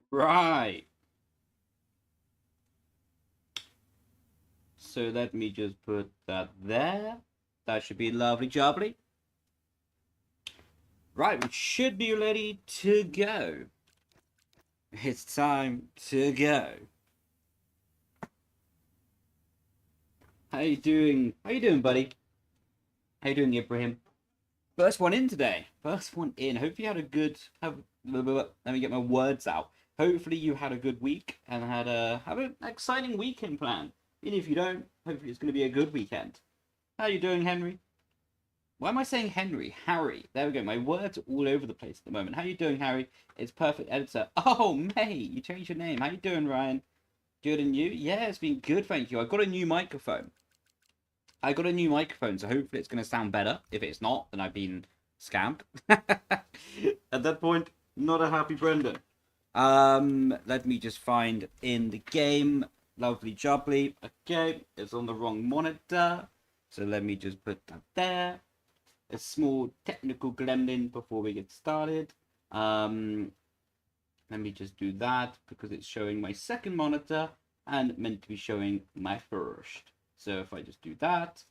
Right. So let me just put that there. That should be lovely jubbly. Right, we should be ready to go. It's time to go. How you doing? How you doing, buddy? How you doing, Ibrahim? First one in today. First one in. Hopefully you had a good let me get my words out. Hopefully you had a good week and have an exciting weekend planned. Even if you don't, hopefully it's gonna be a good weekend. How you doing, Henry? Why am I saying Henry? Harry. There we go. My words are all over the place at the moment. How you doing, Harry? It's perfect editor. Oh, May, you changed your name. How you doing, Ryan? Good, and you? Yeah, it's been good, thank you. I got a new microphone. So hopefully it's going to sound better. If it's not, then I've been scammed. At that point, not a happy Brendon. Let me just find in the game. Lovely jubbly. Okay, it's on the wrong monitor. So let me just put that there. A small technical gremlin before we get started. Let me just do that because it's showing my second monitor and meant to be showing my first. So if I just do that,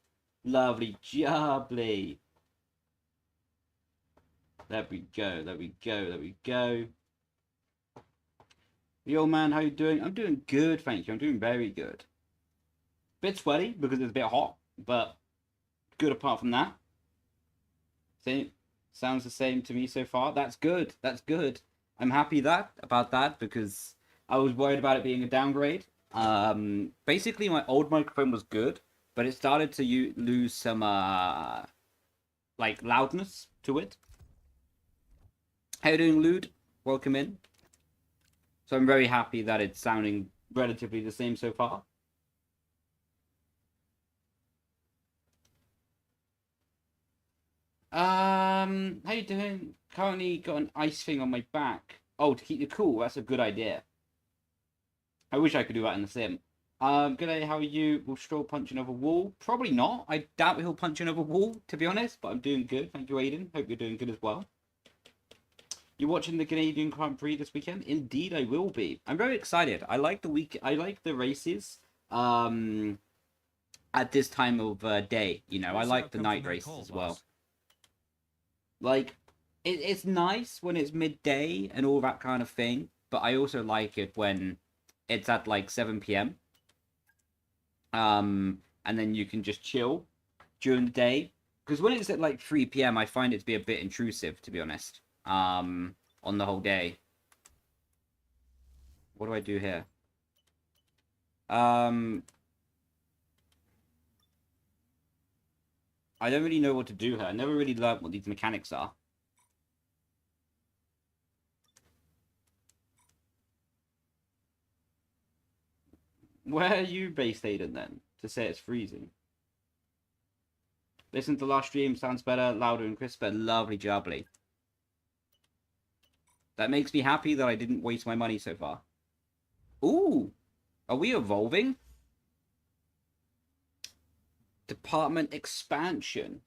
lovely jubbly. There we go, there we go, there we go. Yo man, how you doing? I'm doing good, thank you. I'm doing very good. Bit sweaty because it's a bit hot, but good apart from that. See, sounds the same to me so far. That's good. That's good. I'm happy about that because I was worried about it being a downgrade. Basically, my old microphone was good, but it started to lose some like loudness to it. How you doing, Lude? Welcome in. So I'm very happy that it's sounding relatively the same so far. How you doing? Currently got an ice thing on my back. Oh, to keep you cool. That's a good idea. I wish I could do that in the sim. G'day, how are you? Will Stroll punch another wall? Probably not. I doubt he'll punch another wall, to be honest, but I'm doing good. Thank you, Aiden. Hope you're doing good as well. You watching the Canadian Grand Prix this weekend? Indeed, I will be. I'm very excited. I like the races. At this time of day, you know, I like the night races as well. Like, it's nice when it's midday and all that kind of thing, but I also like it when it's at like 7 p.m. And then you can just chill during the day. Because when it's at like 3 p.m., I find it to be a bit intrusive, to be honest. On the whole day. What do I do here? I don't really know what to do here. I never really learned what these mechanics are. Where are you based, Aiden, then? To say it's freezing. Listen to the last stream. Sounds better, louder and crisper. Lovely jubbly. That makes me happy that I didn't waste my money so far. Ooh! Are we evolving? Department expansion.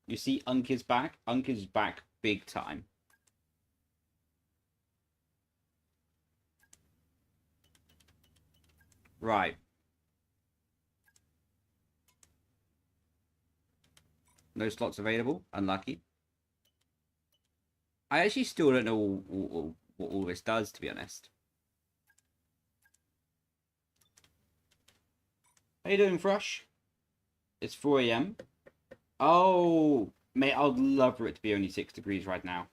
You see Unk is back? Unk is back big time. Right. No slots available. Unlucky. I actually still don't know what all this does, to be honest. How you doing, Frush? It's 4 a.m. Oh, mate, I'd love for it to be only 6 degrees right now.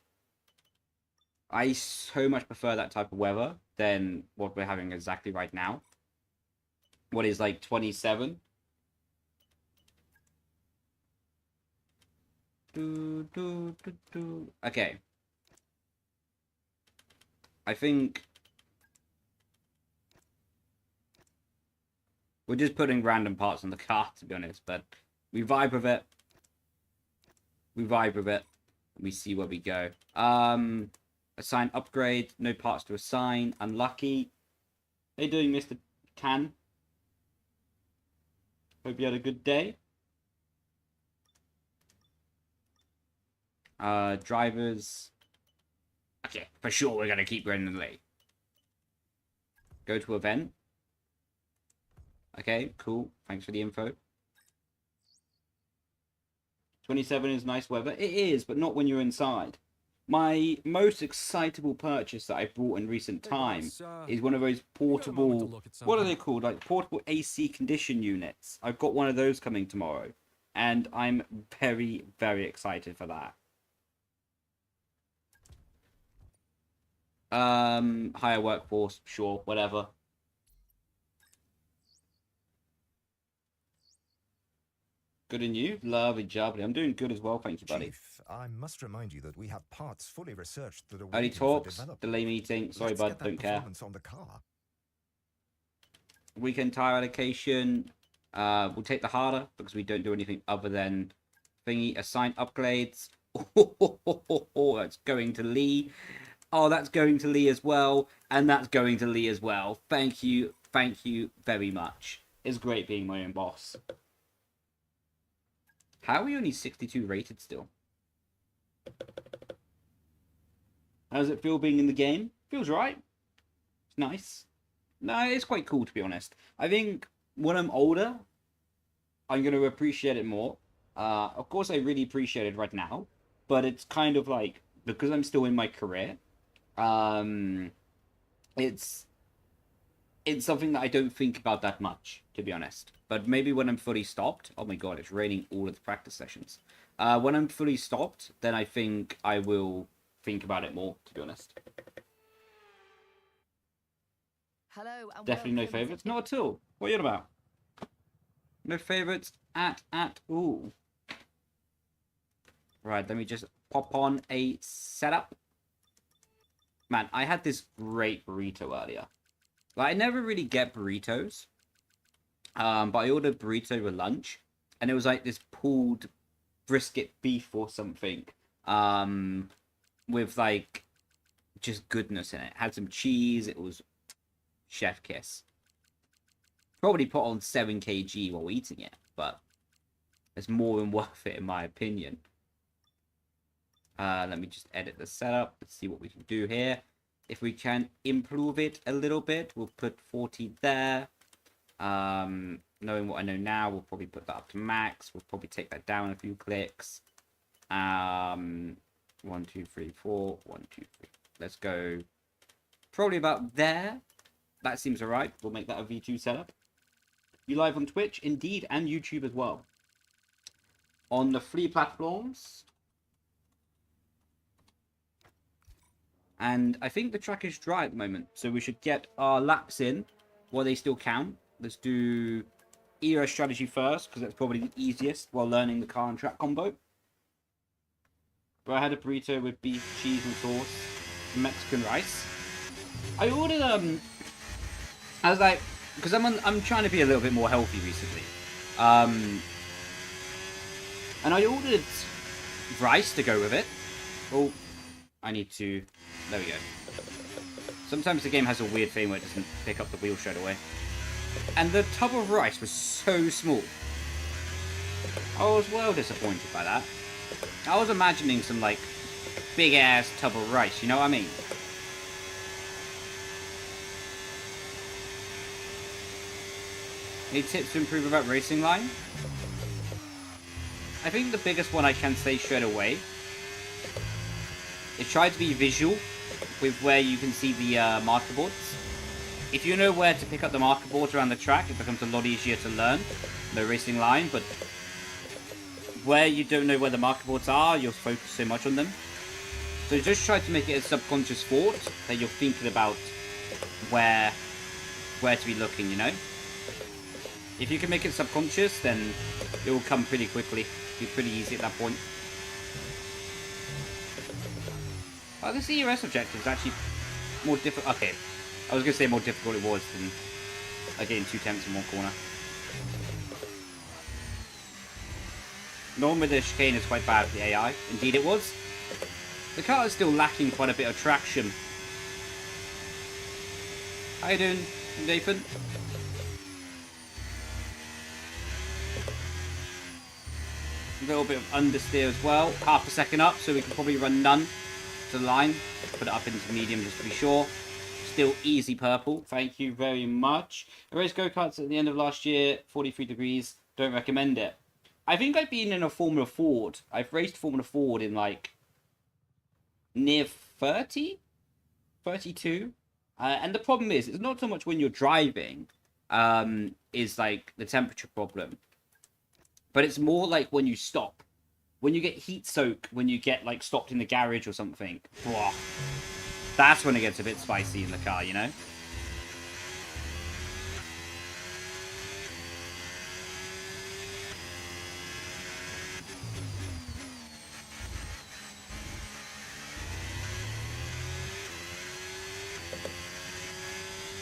I so much prefer that type of weather than what we're having exactly right now. What is like 27? Okay. I think we're just putting random parts on the car, to be honest, but we vibe with it. We vibe with it. We see where we go. Assign upgrade. No parts to assign. Unlucky. How you doing, Mr. Tan? Hope you had a good day. Drivers. Okay, for sure we're going to keep Brendon Leigh. Go to event. Okay, cool. Thanks for the info. 27 is nice weather. It is, but not when you're inside. My most excitable purchase that I bought in recent time is one of those portable... What are they called? Like portable AC condition units. I've got one of those coming tomorrow. And I'm very, very excited for that. Higher workforce, sure, whatever. Good and you? Lovely jubbly. I'm doing good as well, thank you, buddy. Chief, I must remind you that we have parts fully researched that are Early waiting for talks, development. delay meeting. Sorry, Let's bud, get that don't care. performance on the car. Weekend tire allocation. We'll take the harder because we don't do anything other than thingy. Assign upgrades. Oh, that's going to Leigh. Oh, that's going to Leigh as well. And that's going to Leigh as well. Thank you very much. It's great being my own boss. How are we only 62 rated still? How does it feel being in the game? Feels right. It's nice. No, it's quite cool, to be honest. I think when I'm older, I'm going to appreciate it more. Of course, I really appreciate it right now. But it's kind of like, because I'm still in my career, it's something that I don't think about that much, to be honest. But maybe when I'm fully stopped... Oh my god, it's raining all of the practice sessions. When I'm fully stopped, then I think I will think about it more, to be honest. Hello, and definitely no favourites. Not at all. What are you on about? No favourites at all. Right, let me just pop on a setup. Man, I had this great burrito earlier. Like, I never really get burritos. But I ordered burrito with lunch. And it was like this pulled brisket beef or something. With like just goodness in it. Had some cheese. It was chef kiss. Probably put on 7 kg while eating it. But it's more than worth it in my opinion. Let me just edit the setup. Let's see what we can do here. If we can improve it a little bit, we'll put 40 there. Knowing what I know now, we'll probably put that up to max. We'll probably take that down a few clicks. 1, 2, 3, 4. 1, 2, 3. Let's go probably about there. That seems alright. We'll make that a V2 setup. You live on Twitch? Indeed, and YouTube as well. On the free platforms. And I think the track is dry at the moment. So we should get our laps in while they still count. Let's do era strategy first, because that's probably the easiest while learning the car and track combo. But I had a burrito with beef, cheese and sauce, Mexican rice. I ordered I was like, because I'm trying to be a little bit more healthy recently. And I ordered rice to go with it. Oh, I need to... There we go. Sometimes the game has a weird thing where it doesn't pick up the wheel straight away. And the tub of rice was so small. I was well disappointed by that. I was imagining some, like, big-ass tub of rice, you know what I mean? Any tips to improve about racing line? I think the biggest one I can say straight away is try to be visual with where you can see the marker boards. If you know where to pick up the marker boards around the track, it becomes a lot easier to learn the racing line, but where you don't know where the marker boards are, you'll focus so much on them. So just try to make it a subconscious thought that you're thinking about where to be looking, you know? If you can make it subconscious, then it will come pretty quickly. It'll be pretty easy at that point. Oh, this ERS objective is actually more difficult. Okay, I was going to say more difficult it was than getting 2 tenths in one corner. Normally the chicane is quite bad for the AI. Indeed it was. The car is still lacking quite a bit of traction. How you doing, Nathan? A little bit of understeer as well. Half a second up, so we can probably run none. to the line. Put it up into medium just to be sure. Still easy purple. Thank you very much. I raced go-karts at the end of last year. 43 degrees. Don't recommend it. I think I've been in a Formula Ford. I've raced Formula Ford in like near 30? 32? And the problem is, it's not so much when you're driving is like the temperature problem. But it's more like when you stop. When you get heat soak, when you get like stopped in the garage or something. Blah, that's when it gets a bit spicy in the car, you know?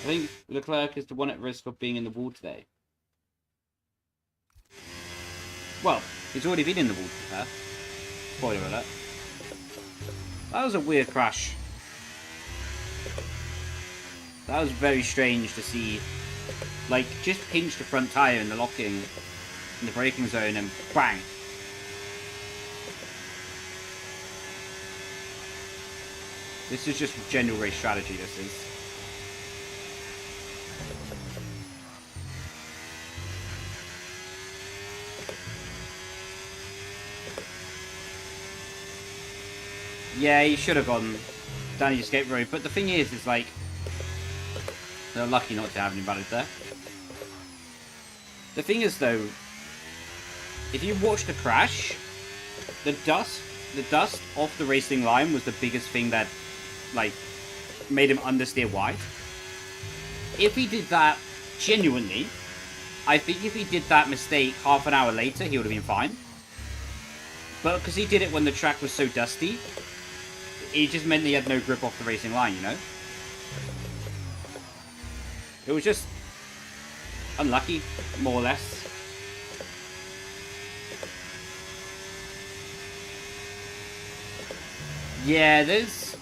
I think Leclerc is the one at risk of being in the wall today. Well, he's already been in the wall there. Spoiler alert. That was a weird crash. That was very strange to see. Like, just pinch the front tyre in the locking, in the braking zone, and bang. This is just general race strategy, this is. Yeah, he should have gone down the escape road. But the thing is like, they're lucky not to have anybody there. The thing is, though, if you watch the crash, the dust off the racing line was the biggest thing that, like, made him understeer wide. If he did that genuinely, I think if he did that mistake half an hour later, he would have been fine. But because he did it when the track was so dusty, it just meant he had no grip off the racing line, you know? It was just unlucky, more or less. Yeah, there's...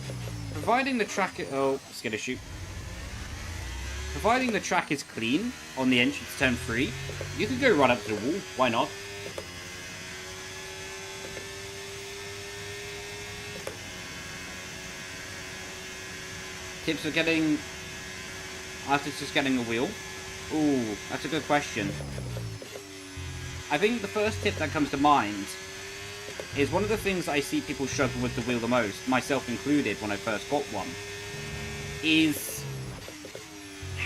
Providing the track... Oh, scared to shoot. Providing the track is clean on the entrance to turn 3, you could go right up to the wall. Why not? Tips for getting... After just getting a wheel? Ooh, that's a good question. I think the first tip that comes to mind is one of the things I see people struggle with the wheel the most, myself included when I first got one, is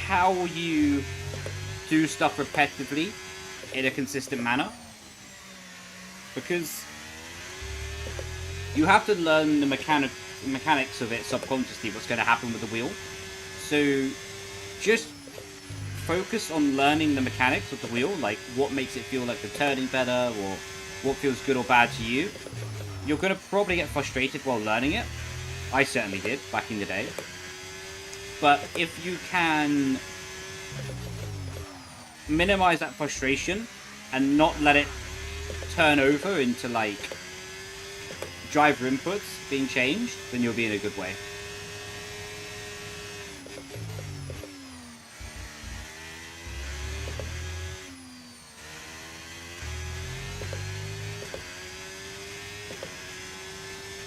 how you do stuff repetitively in a consistent manner. Because you have to learn the mechanics of it subconsciously, what's going to happen with the wheel. So just focus on learning the mechanics of the wheel, like what makes it feel like the turning better, or what feels good or bad to you. You're going to probably get frustrated while learning it. I certainly did back in the day. But if you can minimize that frustration and not let it turn over into like driver inputs being changed, then you'll be in a good way.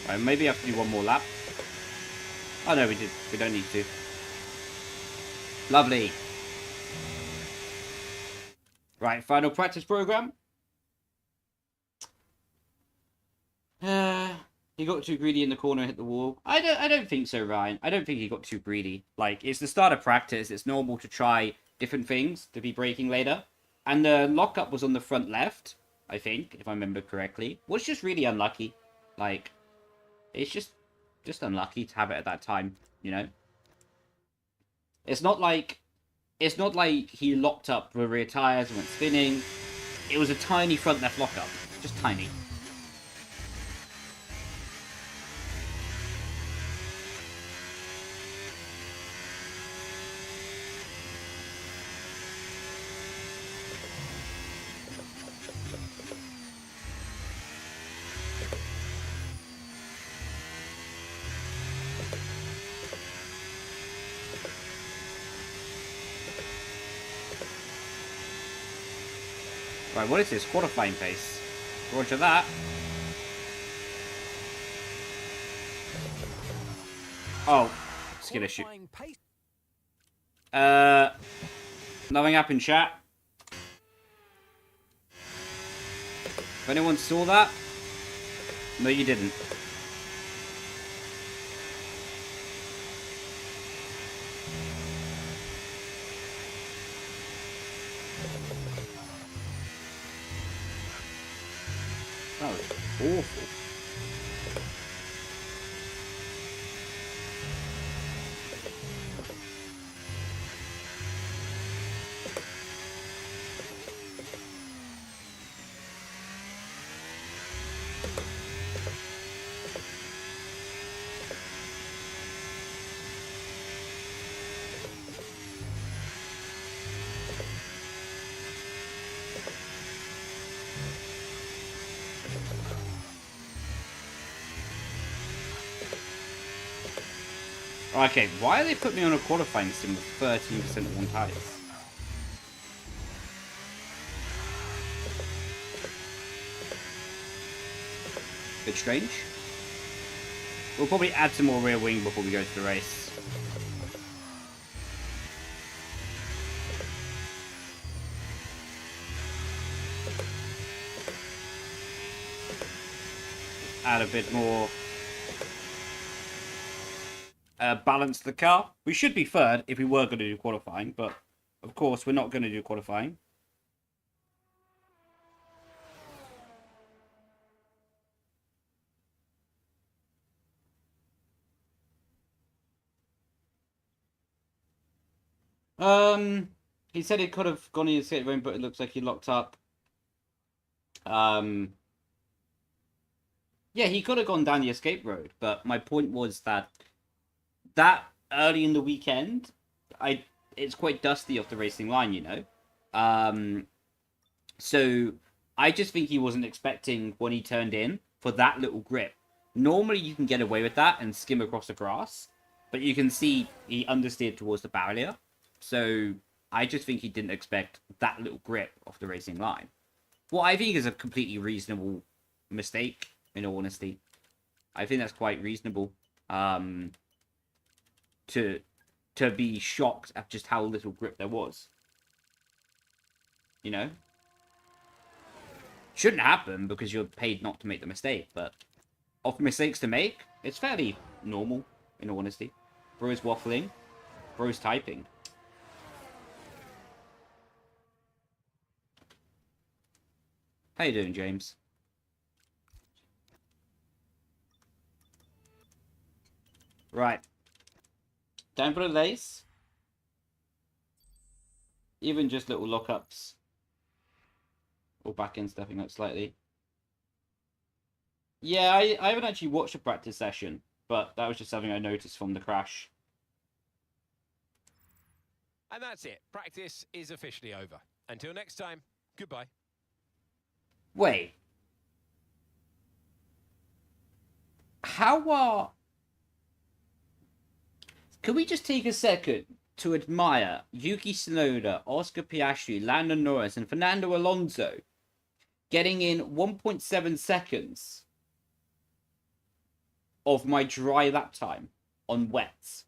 Right, maybe I have to do one more lap. Oh no, we don't need to. Lovely. Right, final practice program. He got too greedy in the corner and hit the wall. I don't think so, Ryan. I don't think he got too greedy. Like, it's the start of practice. It's normal to try different things to be braking later. And the lockup was on the front left, I think, if I remember correctly. Was just really unlucky. Like, it's just unlucky to have it at that time, you know? It's not like he locked up the rear tires and went spinning. It was a tiny front left lockup. Just tiny. Right, what is this? Qualifying pace. Roger that. Oh, skill issue. Nothing happened, chat. If anyone saw that, no, you didn't. That was awful. Okay, why are they putting me on a qualifying sim with 13% worn tires? Bit strange. We'll probably add some more rear wing before we go to the race. Add a bit more balance to the car. We should be third if we were going to do qualifying, but of course we're not going to do qualifying. He said he could have gone in the escape room, but it looks like he locked up. Yeah, he could have gone down the escape road, but my point was that early in the weekend, it's quite dusty off the racing line, you know. So I just think he wasn't expecting when he turned in for that little grip. Normally you can get away with that and skim across the grass, but you can see he understeered towards the barrier. So I just think he didn't expect that little grip off the racing line. What I think is a completely reasonable mistake, in all honesty. I think that's quite reasonable. To be shocked at just how little grip there was. You know? Shouldn't happen because you're paid not to make the mistake, but of mistakes to make, it's fairly normal, in all honesty. Bro's waffling. Bro's typing. How you doing, James? Right. Time for the lace. Even just little lockups. Or back end stepping up slightly. Yeah, I haven't actually watched a practice session, but that was just something I noticed from the crash. And that's it. Practice is officially over. Until next time, goodbye. Wait. How are... Can we just take a second to admire Yuki Tsunoda, Oscar Piastri, Lando Norris, and Fernando Alonso getting in 1.7 seconds of my dry lap time on wets?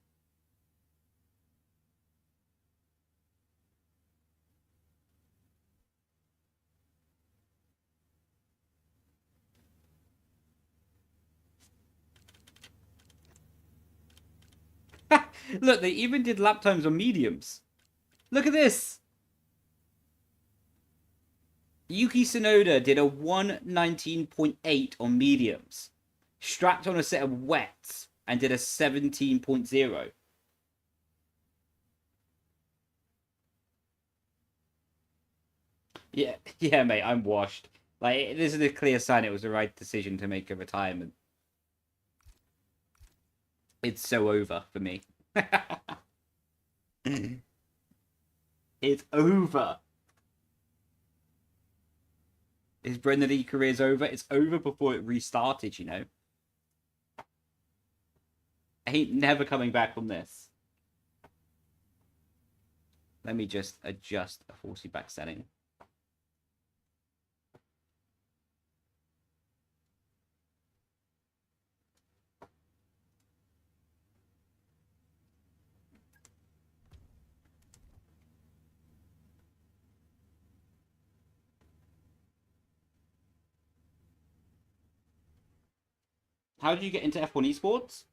Look, they even did lap times on mediums. Look at this. Yuki Tsunoda did a 119.8 on mediums, strapped on a set of wets, and did a 17.0. Yeah, mate, I'm washed. Like, this is a clear sign it was the right decision to make a retirement. It's so over for me. It's over. His Brendon E career's over. It's over before it restarted, you know. I ain't never coming back from this. Let me just adjust a 40 back setting. how did you get into F1 Esports?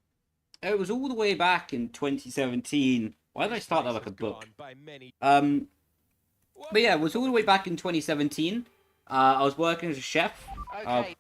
It was all the way back in 2017. Why did I start that like a book? But yeah, it was all the way back in 2017. I was working as a chef.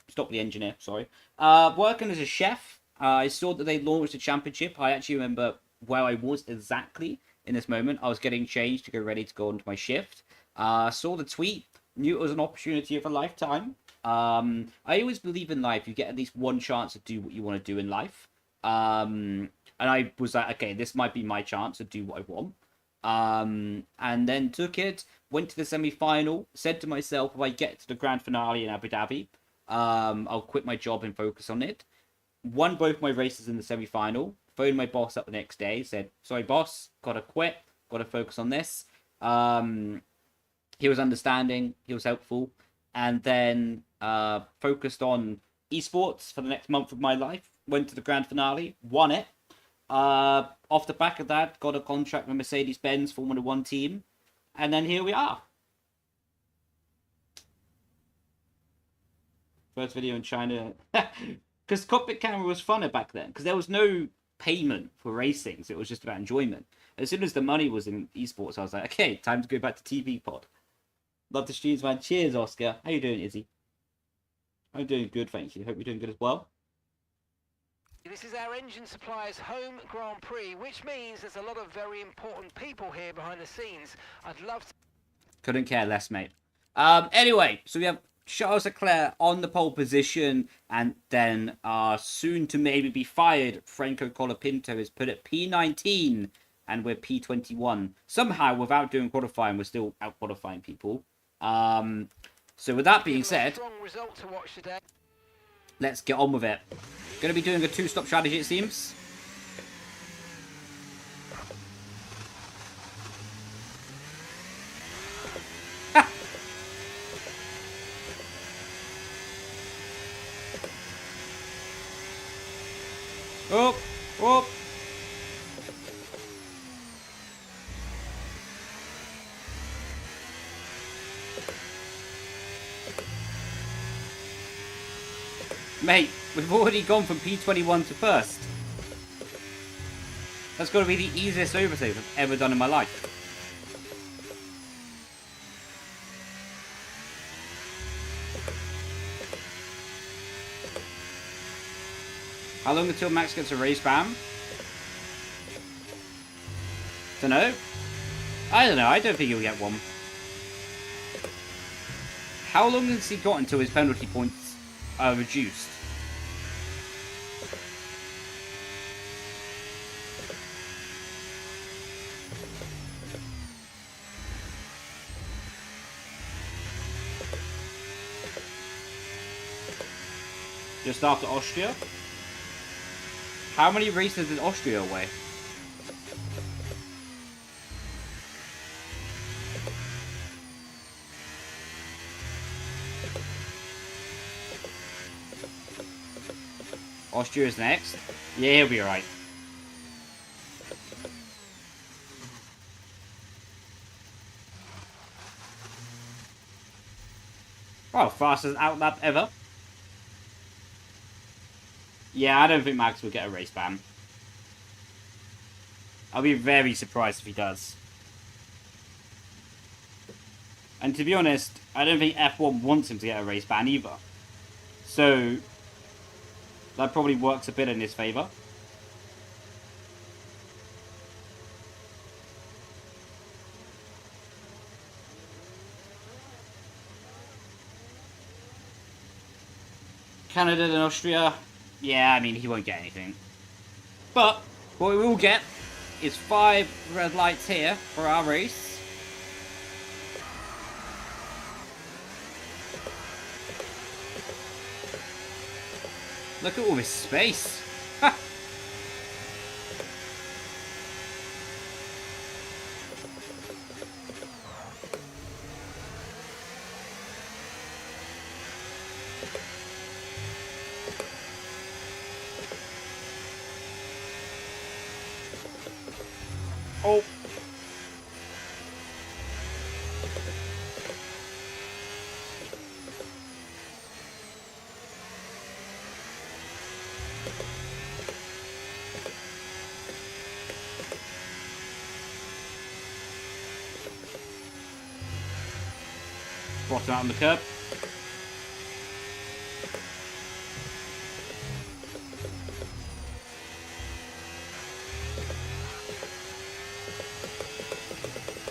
Stop the engineer, sorry. Working as a chef. I saw that they launched a championship. I actually remember where I was exactly in this moment. I was getting changed to go ready to go into my shift. Saw the tweet. Knew it was an opportunity of a lifetime. I always believe in life. You get at least one chance to do what you want to do in life. And I was like, okay, this might be my chance to do what I want. And then took it, went to the semi-final, said to myself, if I get to the grand finale in Abu Dhabi, I'll quit my job and focus on it. Won both my races in the semi-final, phoned my boss up the next day, said, sorry boss, gotta quit, gotta focus on this. He was understanding, he was helpful, and then focused on esports for the next month of my life, went to the grand finale, won it. Off the back of that, got a contract with Mercedes-Benz Formula 1 team, and then here we are. First video in China. Because cockpit camera was funner back then, because there was no payment for racing, so it was just about enjoyment. As soon as the money was in esports, I was like, okay, time to go back to TV pod. Love the streams, man. Cheers, Oscar. How you doing, Izzy? I'm doing good, thank you. Hope you're doing good as well. This is our engine supplier's home Grand Prix, which means there's a lot of very important people here behind the scenes. I'd love to... Couldn't care less, mate. Anyway, so we have Charles Leclerc on the pole position, and then soon to maybe be fired, Franco Colapinto is put at P19, and we're P21. Somehow, without doing qualifying, we're still out qualifying people. So with that being said, let's get on with it. Going to be doing a two-stop strategy, it seems. Ha! Oh, oh. Mate, we've already gone from P21 to first. That's got to be the easiest overtake I've ever done in my life. How long until Max gets a race ban? Dunno. I don't know. I don't think he'll get one. How long has he got until his penalty points are reduced? Just after Austria? How many races did Austria away? Austria's next. Yeah, he'll be alright. Oh, fastest outlap ever. Yeah, I don't think Max will get a race ban. I'll be very surprised if he does. And to be honest, I don't think F1 wants him to get a race ban either. So, that probably works a bit in his favour. Canada and Austria. Yeah, I mean, he won't get anything. But, what we will get is 5 red lights here for our race. Look at all this space. Ha! Oh. spot him out on the curb.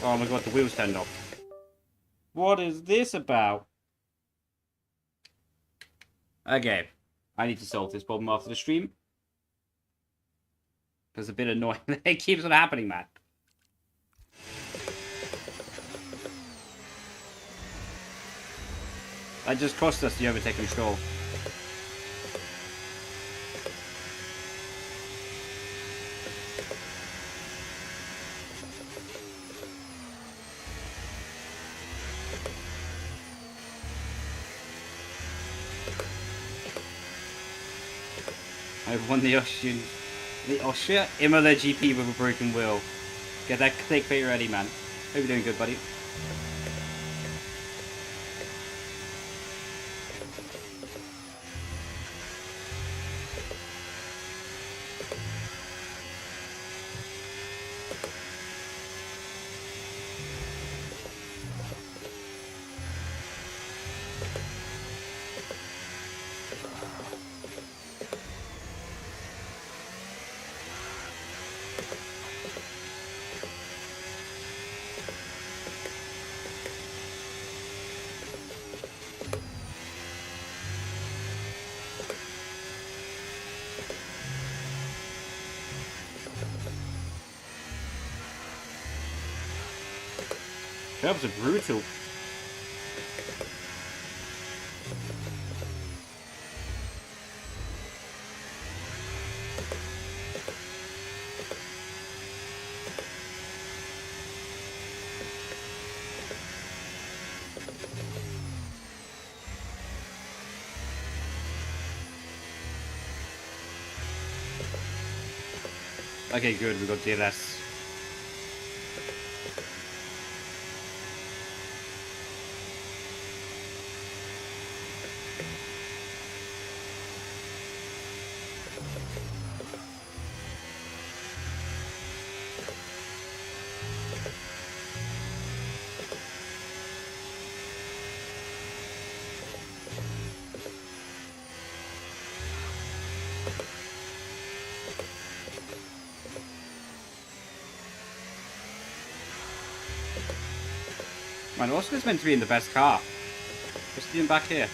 Oh my god, the wheels turned off. What is this about? Okay, I need to solve this problem after the stream. It's a bit annoying. It keeps on happening, man. That just cost us the overtake control. I've won the Austria Imola GP with a broken wheel. Get that clickbait ready, man. Hope you're doing good, buddy. Curbs are brutal. Okay, good, we got DLS. Man, Oscar's meant to be in the best car. Just him back here.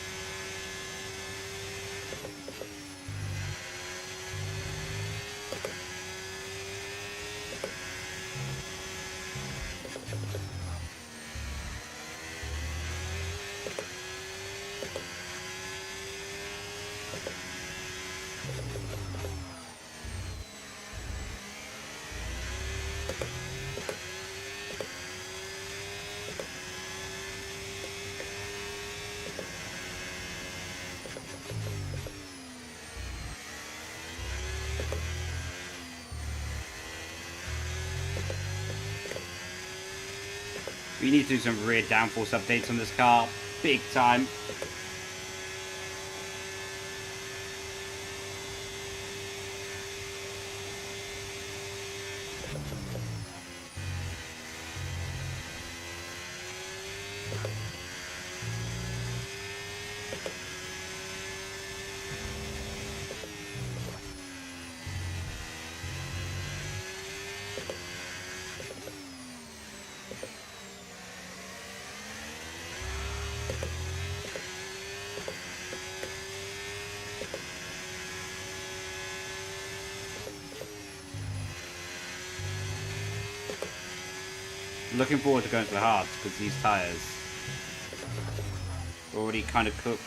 We need to do some rear downforce updates on this car. Big time. Looking forward to going to the hards because these tyres are already kind of cooked.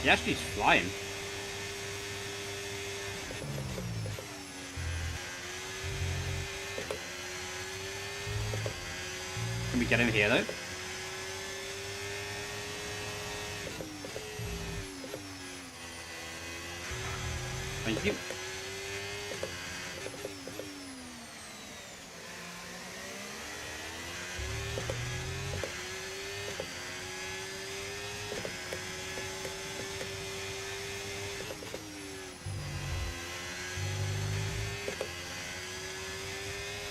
Piastri's flying. can we get him here, though? Thank you.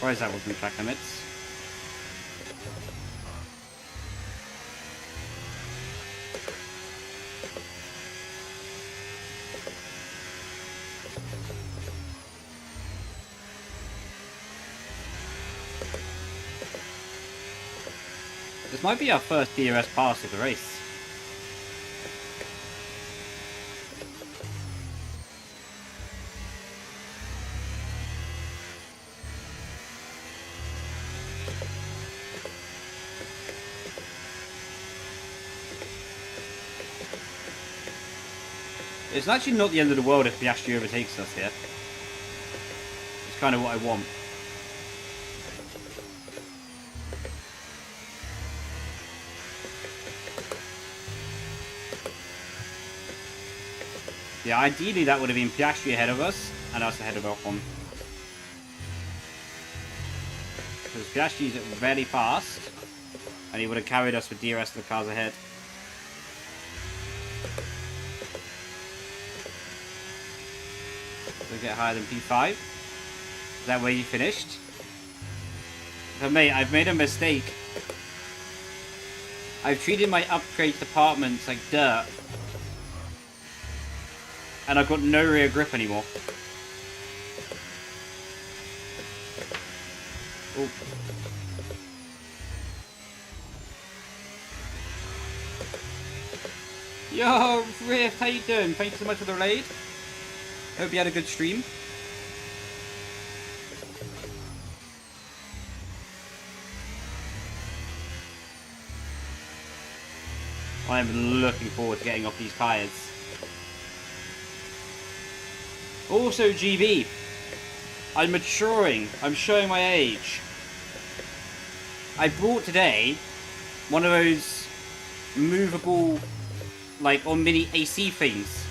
Why is that within track limits? This might be our first DRS pass of the race. It's actually not the end of the world if Piastri overtakes us here. It's kind of what I want. Yeah, ideally that would have been Piastri ahead of us, and us ahead of Ocon. Because Piastri's very fast, and he would have carried us with DRS to the cars ahead. So get higher than P5. Is that where you finished? But mate, I've made a mistake. I've treated my upgrade departments like dirt. And I've got no rear grip anymore. Oh. Yo, Riff, how you doing? Thank you so much for the raid. Hope you had a good stream. I'm looking forward to getting off these tyres. Also, GB, I'm maturing. I'm showing my age. I bought today one of those movable, like, or mini AC things.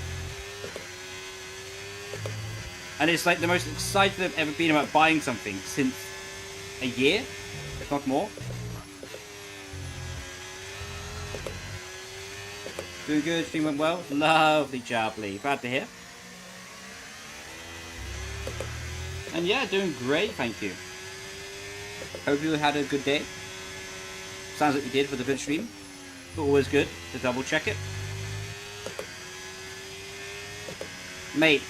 And it's like the most excited I've ever been about buying something since a year, if not more. Doing good, stream went well. Lovely job, Leigh. Glad to hear. And yeah, doing great, thank you. Hope you had a good day. Sounds like you did with a good stream. But always good to double check it. Mate.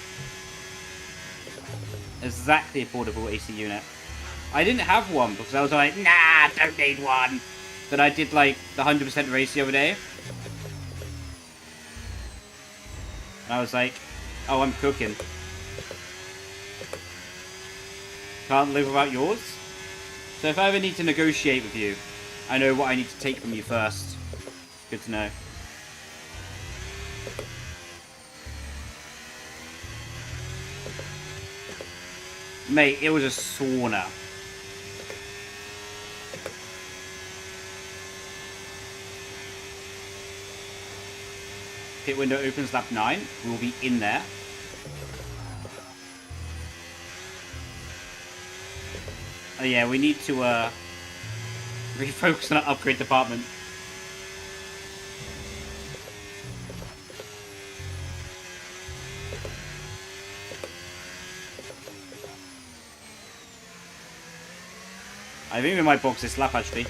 Exactly a portable AC unit. I didn't have one because I was like, nah, don't need one. But I did like the 100% race the other day. And I was like, oh, I'm cooking. Can't live without yours. So if I ever need to negotiate with you, I know what I need to take from you first. Good to know. Mate, it was a sauna. Pit window opens lap 9. We'll be in there. Oh yeah, we need to refocus on our upgrade department. I think we might box this lap actually.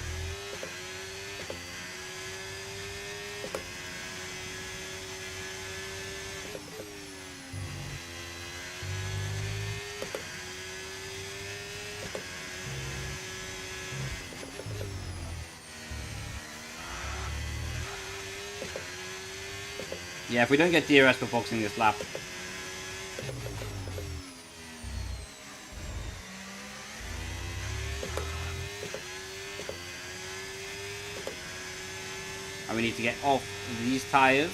Yeah, if we don't get DRS for boxing this lap. And we need to get off these tyres.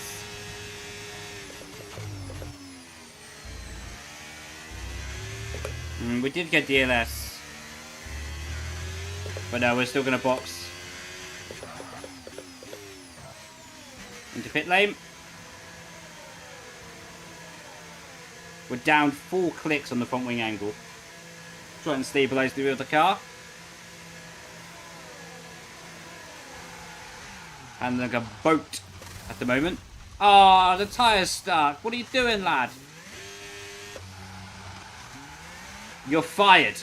We did get DLS. But no, we're still going to box Into pit lane. We're down 4 clicks on the front wing angle. Try and stabilise the rear of the car. And like a boat at the moment. Ah, oh, the tyre's stuck. What are you doing, lad? You're fired.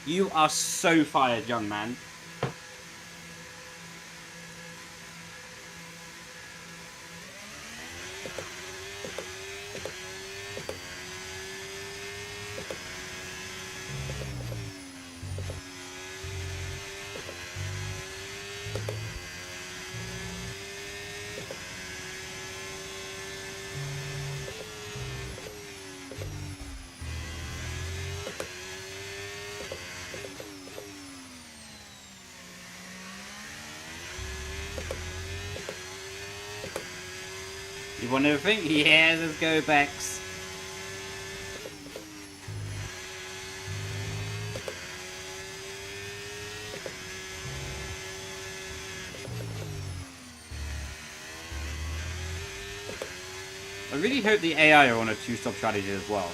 You are so fired, young man. You want everything? Yeah, let's go, Bex. I really hope the AI are on a 2-stop strategy as well.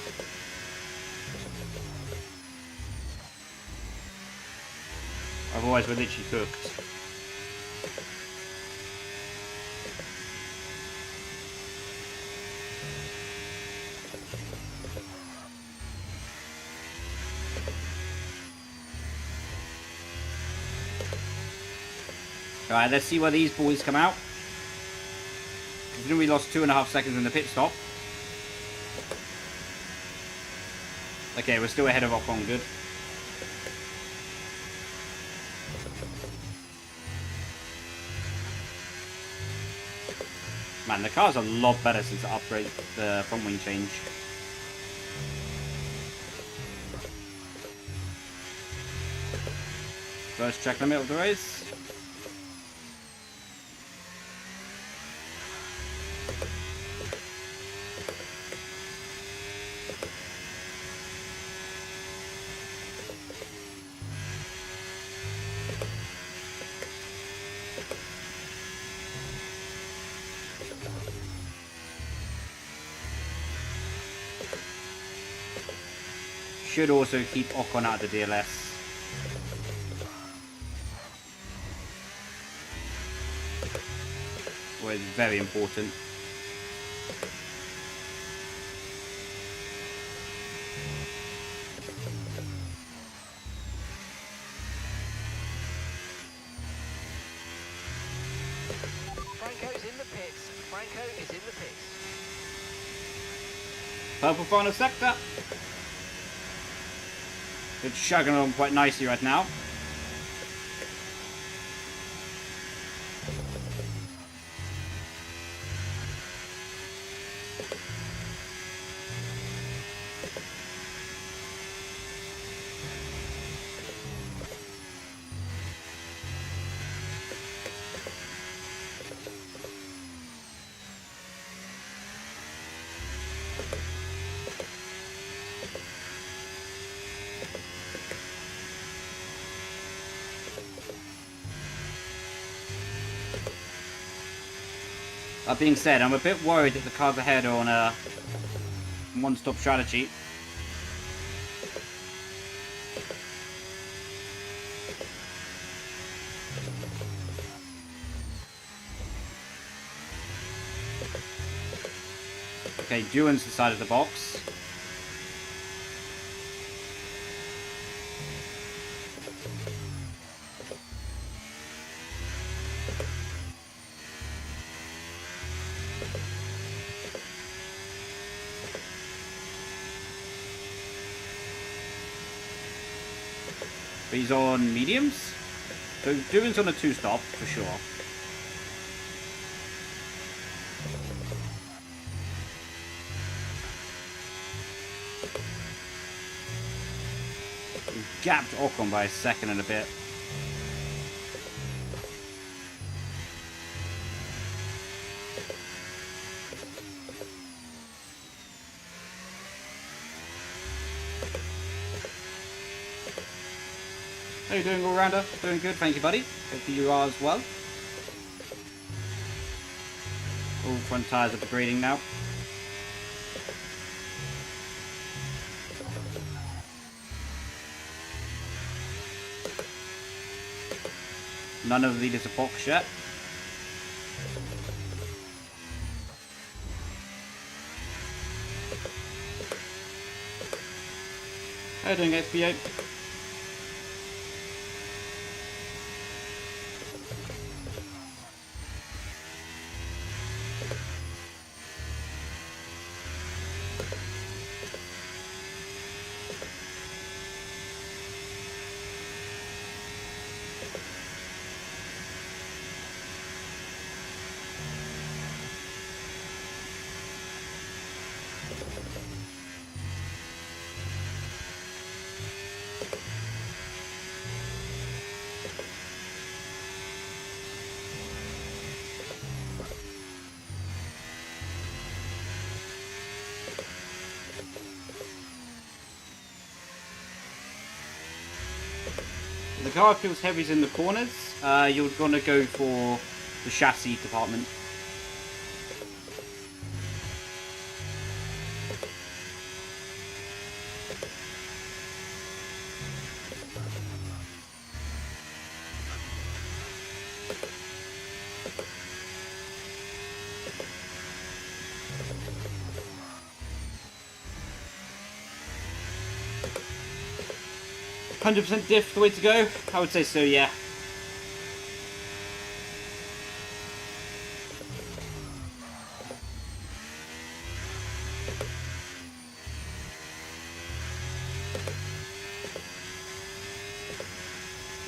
Otherwise, we're literally cooked. Alright, let's see where these boys come out. Considering we lost 2.5 seconds in the pit stop. Okay, we're still ahead of Ocon, good. Man, the car's a lot better since I upgraded the front wing change. First track limit of the race. Should also keep Ocon out of the DLS. Well, it's very important. Franco's in the pits. Franco is in the pits. Purple final sector. It's chugging along quite nicely right now. That being said, I'm a bit worried that the cars ahead are on a one-stop strategy. Okay, Duan's the side of the box. But he's on mediums. So Duan's on a 2-stop for sure. He gapped Ocon by a second and a bit. How you doing, all-rounder? Doing good, thank you, buddy. Hope you are as well. All front tyres are degrading now. None of these are box yet. How are you doing, XPO? The car feels heavy in the corners. You're going to go for the chassis department. %% diff the way to go? I would say so, yeah.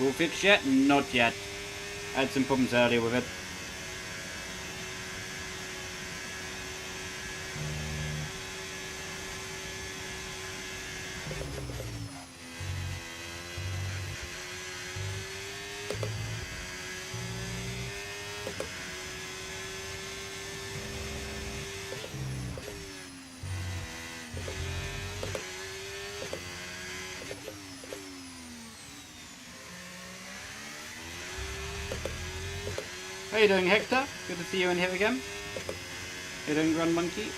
All fixed yet? Not yet. I had some problems earlier with it. How you doing, Hector? Good to see you in here again. How you doing, Run Monkey?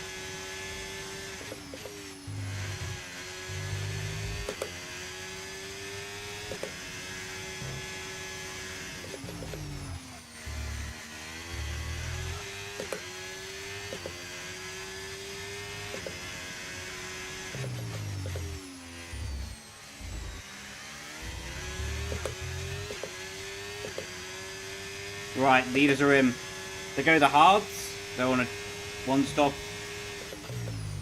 Right, leaders are in. They go the hards. They're on a one stop.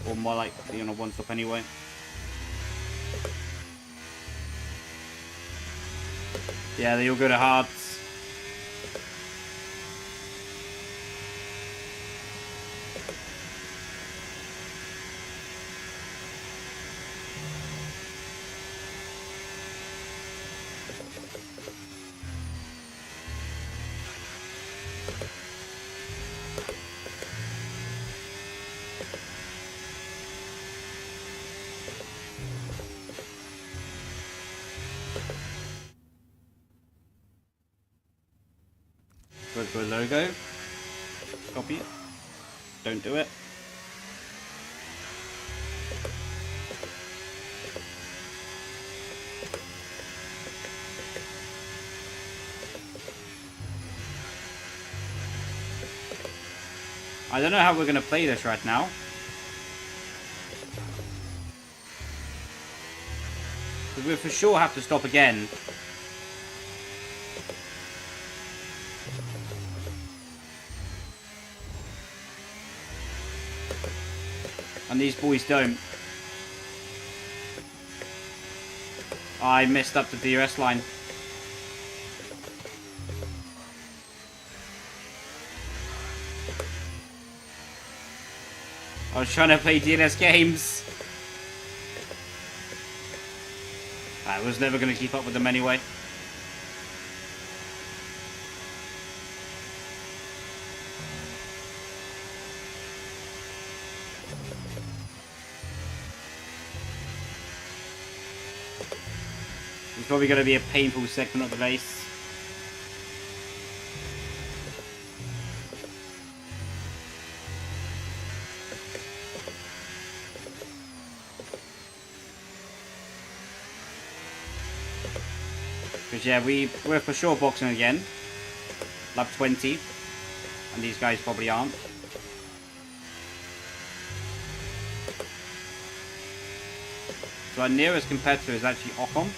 Or more likely on a one stop anyway. Yeah, they all go to hards. Go to a logo. Copy it. Don't do it. I don't know how we're going to play this right now. But we'll for sure have to stop again. And these boys don't. I messed up the DRS line. I was trying to play DNS games. I was never going to keep up with them anyway. It's probably going to be a painful segment of the race. Because yeah, we're for sure boxing again. Lap 20. And these guys probably aren't. So our nearest competitor is actually Ocon.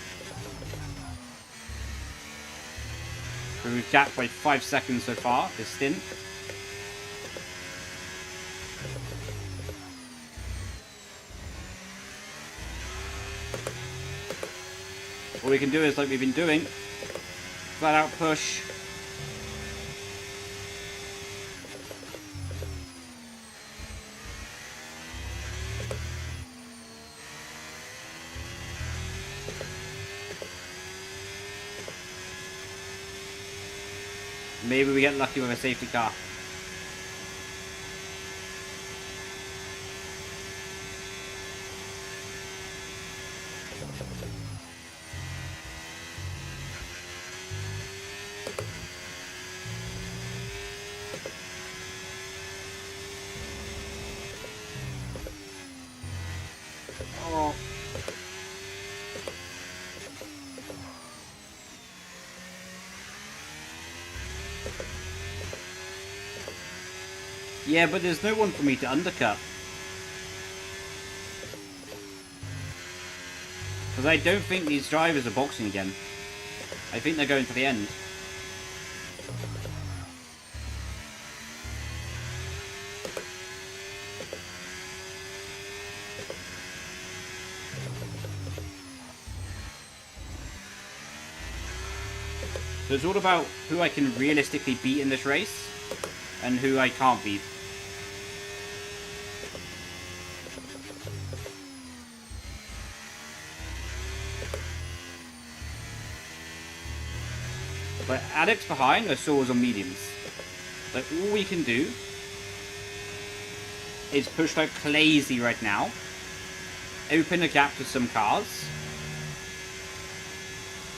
So we've gapped by 5 seconds so far, this stint. All we can do is like we've been doing. Flat out push. Maybe we get lucky with a safety car. Oh. Yeah, but there's no one for me to undercut. Because I don't think these drivers are boxing again. I think they're going to the end. So it's all about who I can realistically beat in this race and who I can't beat. But Alex behind, I saw was on mediums. Like all we can do is push like crazy right now. Open a gap to some cars.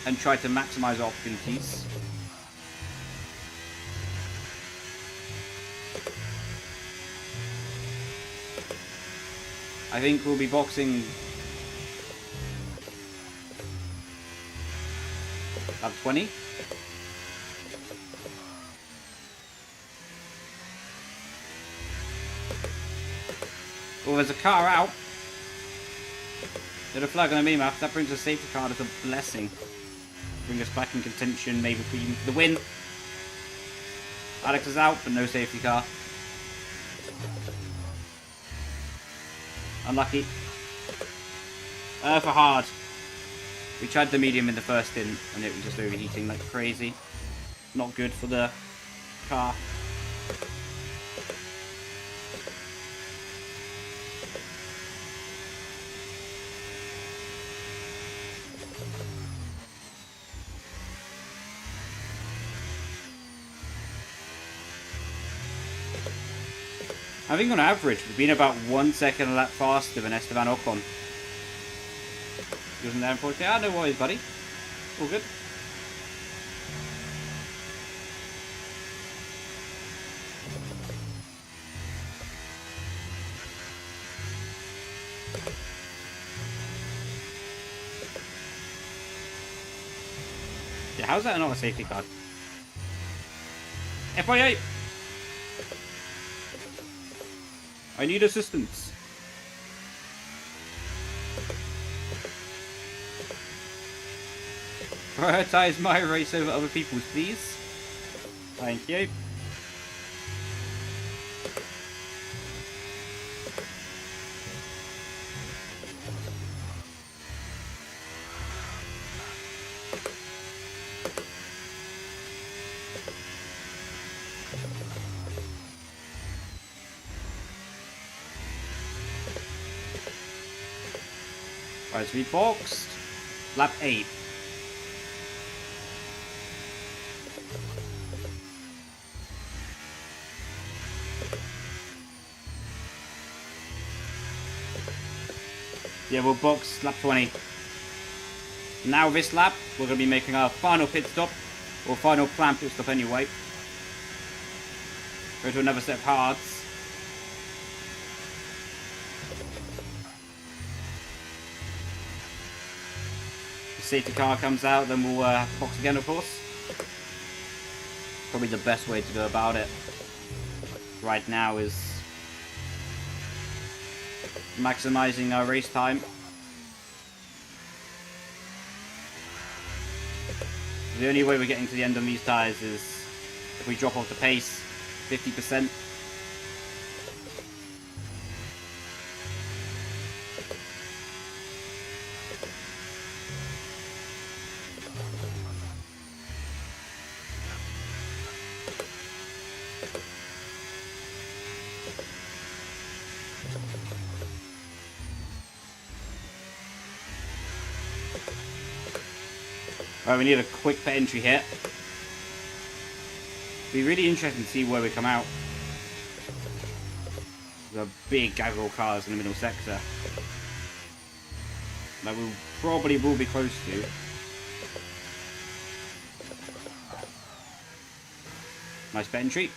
And try to maximize our opportunities. I think we'll be boxing lap 20. Oh, there's a car out. There's a flag on the mini-map. That brings a safety car as a blessing. Bring us back in contention, maybe for the win. Alex is out, but no safety car. Unlucky. For hard. We tried the medium in the first stint, and it was just overheating like crazy. Not good for the car. I think on average we've been about 1 second a lap faster than Esteban Ocon. He wasn't there unfortunately. Ah, no worries, buddy. All good. Yeah, how's that not a safety car? FIA! I need assistance. Prioritize my race over other people's, please. Thank you. Right, so we boxed lap 8. Yeah, we'll box lap 20. Now this lap, we're going to be making our final pit stop, or final planned pit stop anyway. Go to another set of hards. safety car comes out, then we'll have to box again, of course. Probably the best way to go about it right now is maximizing our race time. The only way we're getting to the end on these tyres is if we drop off the pace 50%. Right, we need a quick pit entry here. Be really interesting to see where we come out. The big gaggle cars in the middle sector. That we probably will be close to. Nice pit entry.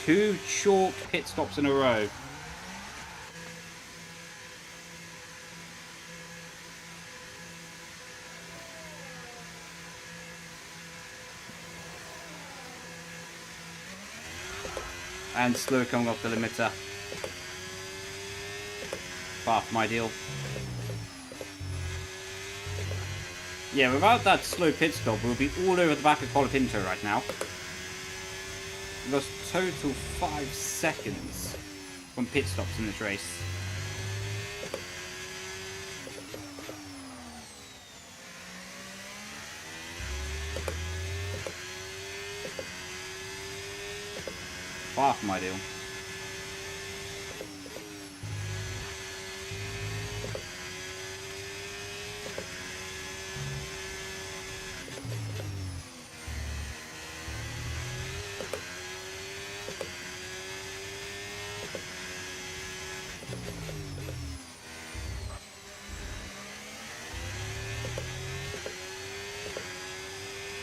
Two chalk pit stops in a row. And slow coming off the limiter. Far from ideal. Yeah, without that slow pit stop, we'll be all over the back of Colapinto right now. We lost total 5 seconds from pit stops in this race. Far from ideal.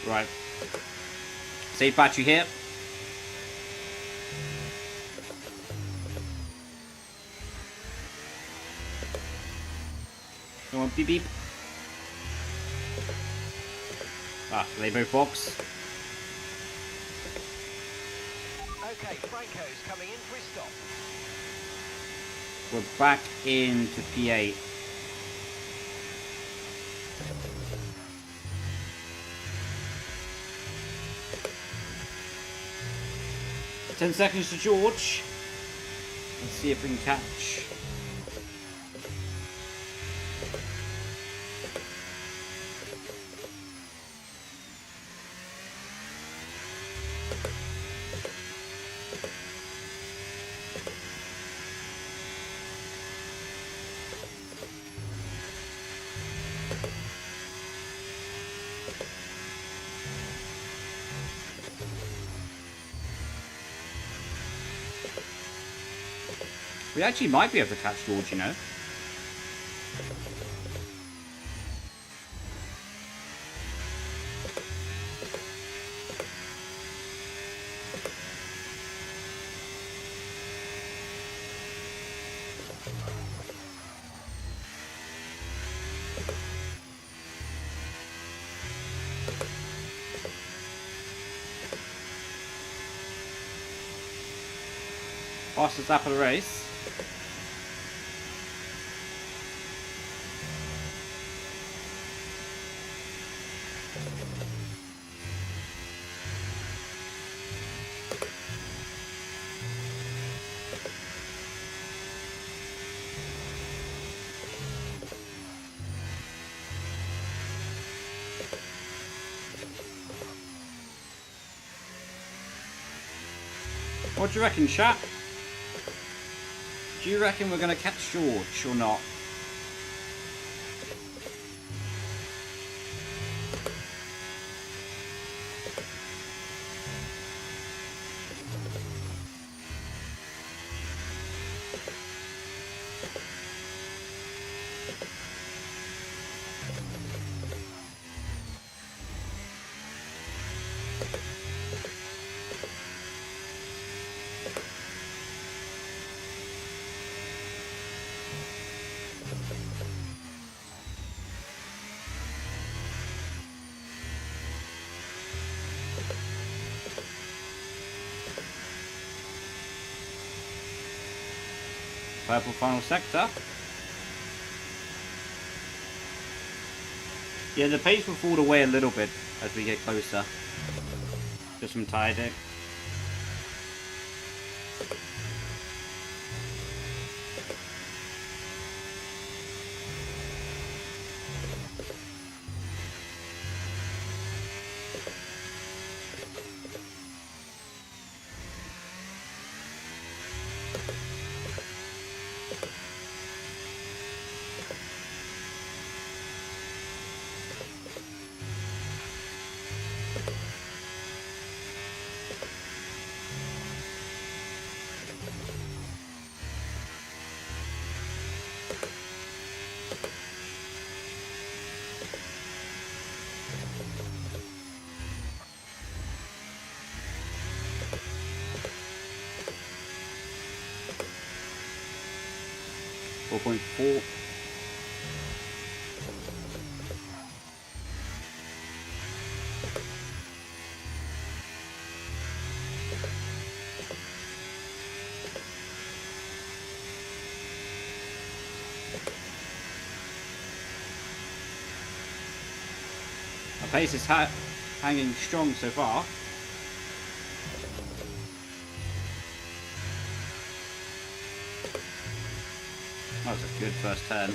Right. Save battery here. Come on, beep beep. Ah, they both box. Okay, Franco's coming in for his stop. We're back into P8. Ten seconds to George. Let's see if we can catch. We actually might be able to catch George, you know. Fastest lap of the race. What do you reckon, chat? Do you reckon we're going to catch George or not? Purple final sector. Yeah, the pace will fall away a little bit as we get closer. Just from tiding. .4. Our pace is hanging strong so far. That was a good first turn.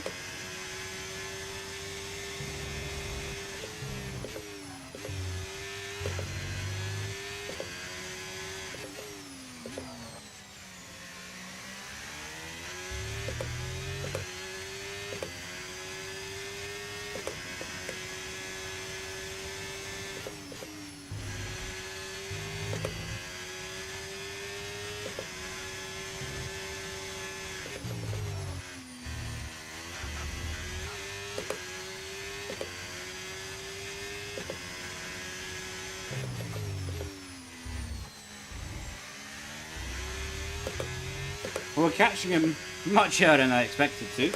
We're catching him much earlier than I expected to.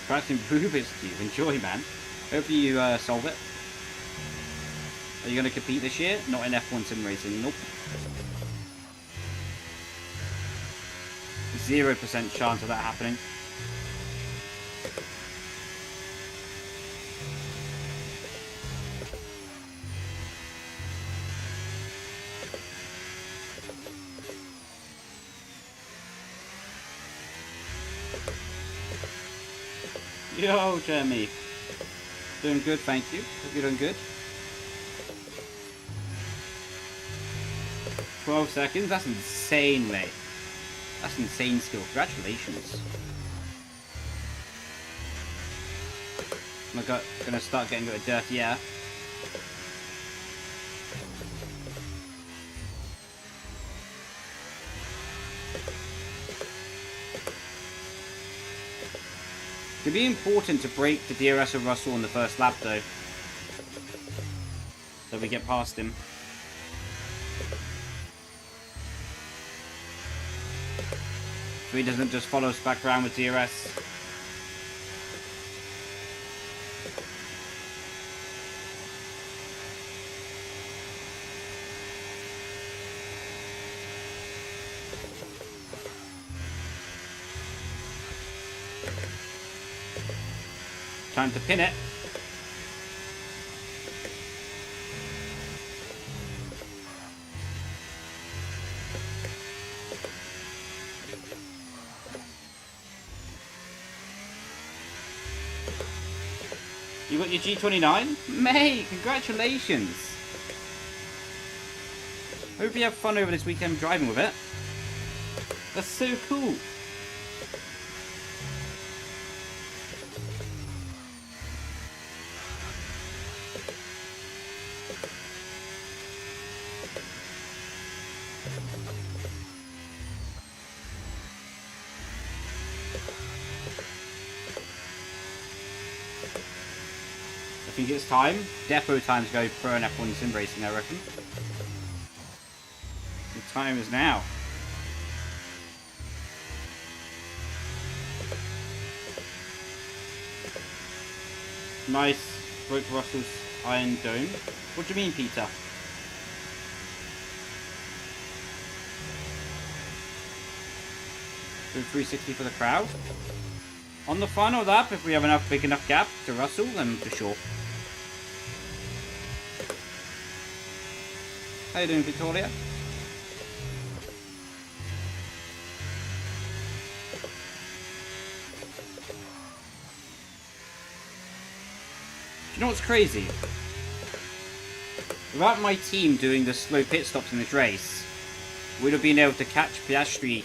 Practicing Rubik's Cube. Enjoy, man. Hopefully you solve it. Are you going to compete this year? Not in F1 sim racing. Nope. 0% chance of that happening. Yo, Jeremy. Doing good, thank you. Hope you're doing good. 12 seconds? That's insane, mate. That's insane skill. Congratulations. I'm gonna start getting a bit dirty air. It'd be important to break the DRS of Russell on the first lap though, so we get past him. So he doesn't just follow us back around with DRS. Time to pin it. You got your G29? Mate, congratulations! Hope you have fun over this weekend driving with it. That's so cool. I think it's time. Depot time to go pro and F1 sim racing, I reckon. The time is now. Nice. Broke Russell's Iron Dome. What do you mean, Peter? Do 360 for the crowd. On the final lap, if we have enough big enough gap to Russell, then for sure. How you doing, Victoria? You know what's crazy? Without my team doing the slow pit stops in this race, we'd have been able to catch Piastri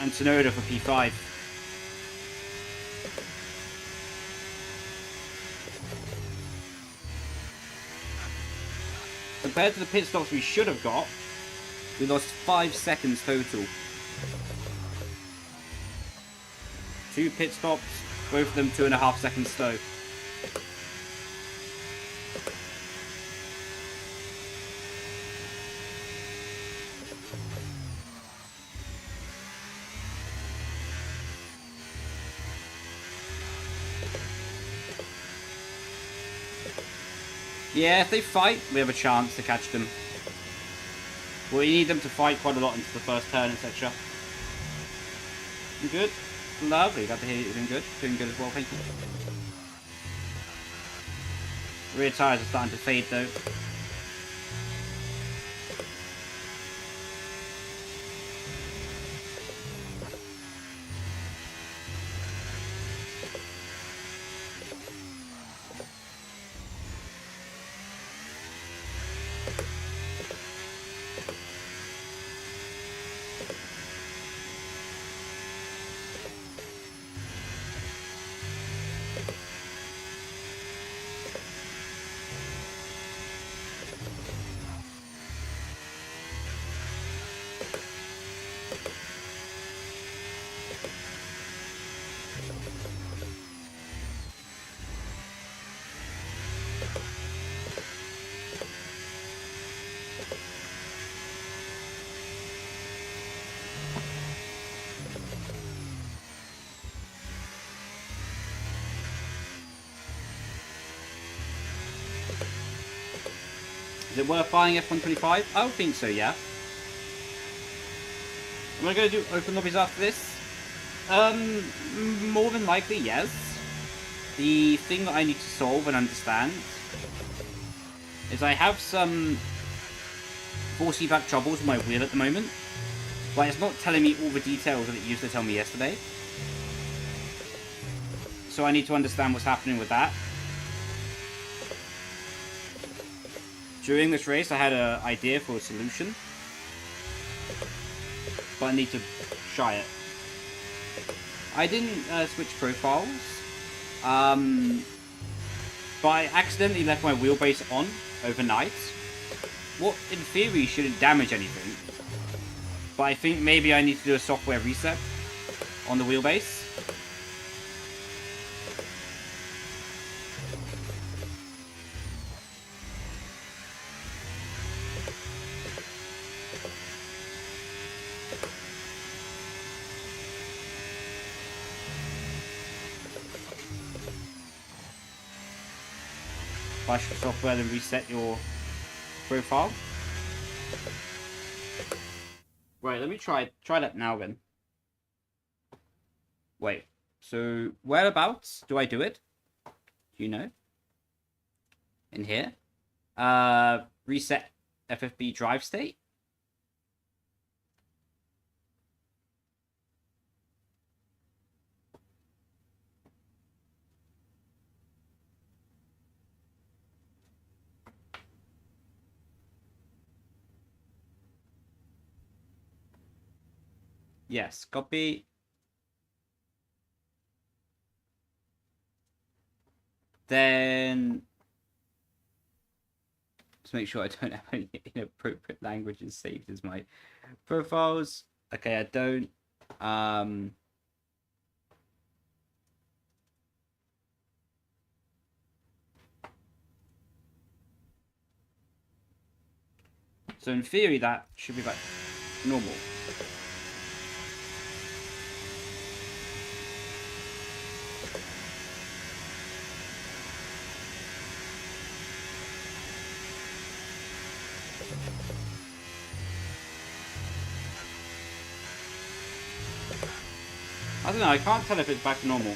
and Tsunoda for P5. Compared to the pit stops we should have got, we lost 5 seconds total. 2 pit stops, both of them 2.5 seconds slow. Yeah, if they fight, we have a chance to catch them. Well, you need them to fight quite a lot into the first turn, etc. You good? Lovely, glad to hear you're doing good. Doing good as well, thank you. Rear tyres are starting to fade though. Is it worth buying F125? I would think so, yeah. Am I going to do open lobbies after this? More than likely, yes. The thing that I need to solve and understand is I have some force feedback troubles with my wheel at the moment, but it's not telling me all the details that it used to tell me yesterday. So I need to understand what's happening with that. During this race, I had an idea for a solution, but I need to try it. I didn't switch profiles, but I accidentally left my wheelbase on overnight. What, in theory, shouldn't damage anything, but I think maybe I need to do a software reset on the wheelbase. Flash the software and reset your profile. Right, let me try that now then. Wait, so whereabouts do I do it? Do you know? In here? Reset FFB drive state? Yes, copy. Then let's make sure I don't have any inappropriate languages saved as my profiles. Okay, I don't. So in theory, that should be like normal. I don't know, I can't tell if it's back to normal.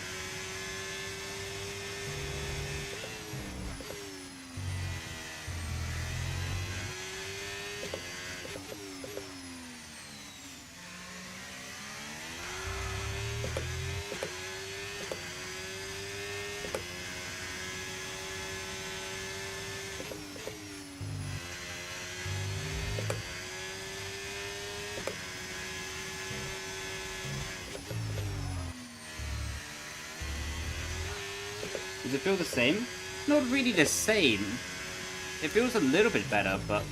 Does it feel the same? Not really the same. It feels a little bit better, but...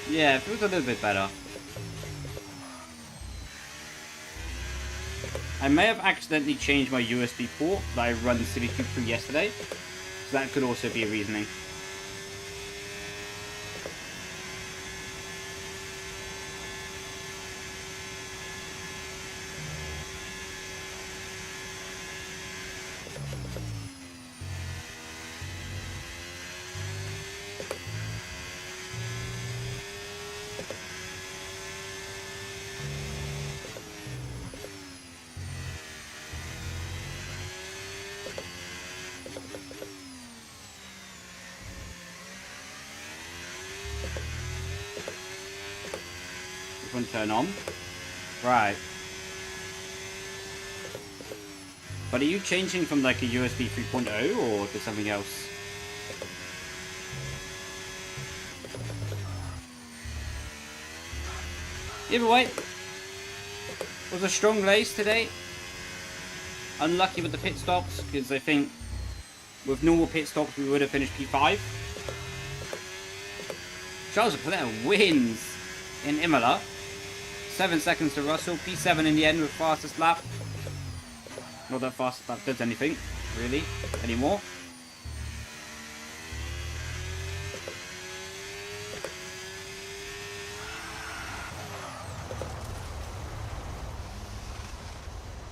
yeah, it feels a little bit better. I may have accidentally changed my USB port that I run Simucube through yesterday. So that could also be a reasoning. One turn on. Right. But are you changing from like a USB 3.0 or to something else? Either way, was a strong race today. Unlucky with the pit stops because I think with normal pit stops we would have finished P5. Charles Leclerc wins in Imola. 7 seconds to Russell. P7 in the end with fastest lap. Not that fastest lap does anything, really, anymore.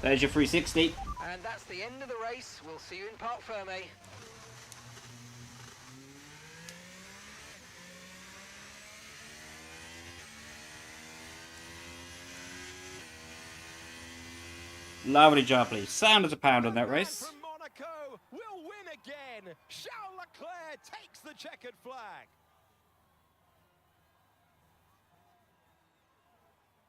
There's your 360. And that's the end of the race. We'll see you in Parc Ferme. Lovely job, Leigh. Sound as a pound on that race. From Monaco will win again. Charles Leclerc takes the checkered flag.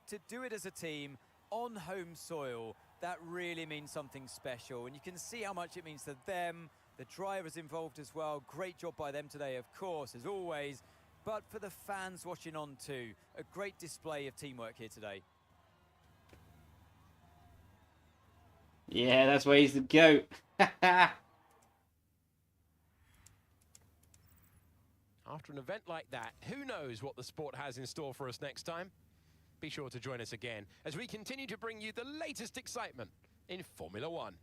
To do it as a team on home soil, that really means something special. And you can see how much it means to them, the drivers involved as well. Great job by them today, of course, as always. But for the fans watching on too, a great display of teamwork here today. Yeah, that's where he's the GOAT. After an event like that, who knows what the sport has in store for us next time? Be sure to join us again as we continue to bring you the latest excitement in Formula One.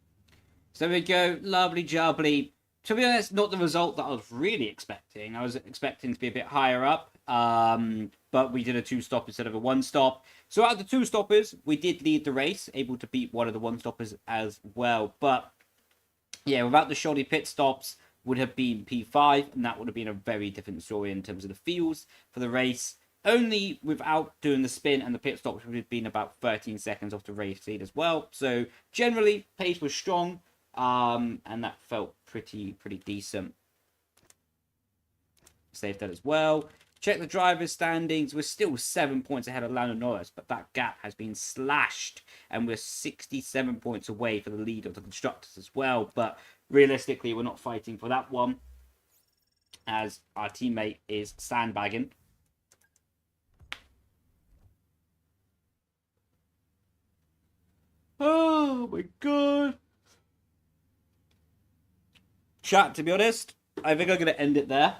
So there we go. Lovely job, Leigh. To be honest, not the result that I was really expecting. I was expecting to be a bit higher up, but we did a 2-stop instead of a 1-stop. So out of the 2 stoppers, we did lead the race, able to beat one of the 1-stoppers as well. But yeah, without the shoddy pit stops, would have been P5, and that would have been a very different story in terms of the feels for the race. Only without doing the spin and the pit stops would have been about 13 seconds off the race lead as well. So generally, pace was strong, and that felt pretty decent. Save that as well. Check the drivers' standings. We're still 7 points ahead of Lando Norris, but that gap has been slashed, and we're 67 points away for the lead of the constructors as well. But realistically, we're not fighting for that one, as our teammate is sandbagging. Oh my god. Chat, to be honest, I think I'm going to end it there.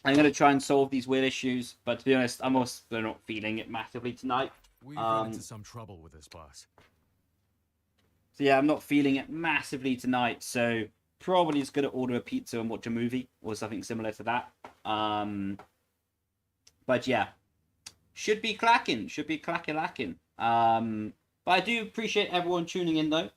I'm going to try and solve these weird issues, but to be honest, I'm also not feeling it massively tonight. We've run into some trouble with this, boss. So yeah, I'm not feeling it massively tonight, so probably just going to order a pizza and watch a movie, or something similar to that. But yeah, should be clacking, lacking. But I do appreciate everyone tuning in, though.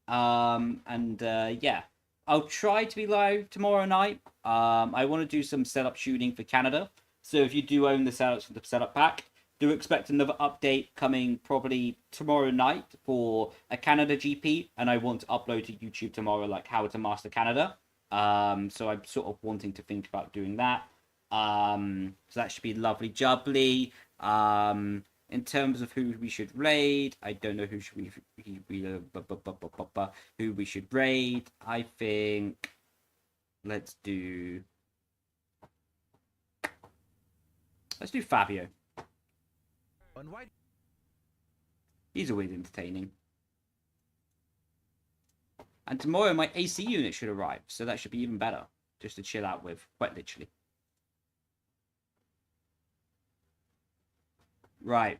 Yeah, I'll try to be live tomorrow night. I want to do some setup shooting for Canada. So if you do own the setups for the setup pack, do expect another update coming probably tomorrow night for a Canada GP. And I want to upload to YouTube tomorrow, like how to master Canada. So I'm sort of wanting to think about doing that. So that should be lovely jubbly. In terms of who we should raid, I don't know who we should raid. I think let's do Fabio. He's always entertaining. And tomorrow my AC unit should arrive, so that should be even better, just to chill out with, quite literally. Right.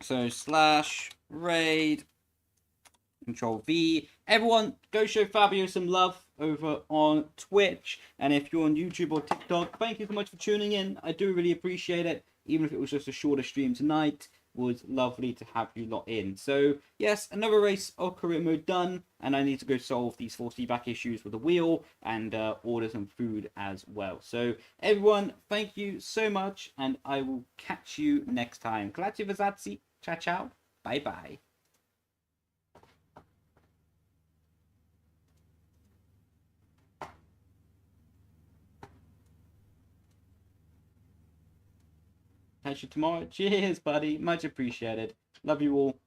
So / raid, Control V. Everyone, go show Fabio some love over on Twitch. And if you're on YouTube or TikTok, thank you so much for tuning in. I do really appreciate it. Even if it was just a shorter stream tonight, it was lovely to have you lot in. So, yes, another race of career mode done. And I need to go solve these 4 feedback issues with the wheel and order some food as well. So, everyone, thank you so much. And I will catch you next time. Grazie Vazazzi. Ciao, ciao. Bye-bye. Catch you tomorrow. Cheers, buddy. Much appreciated. Love you all.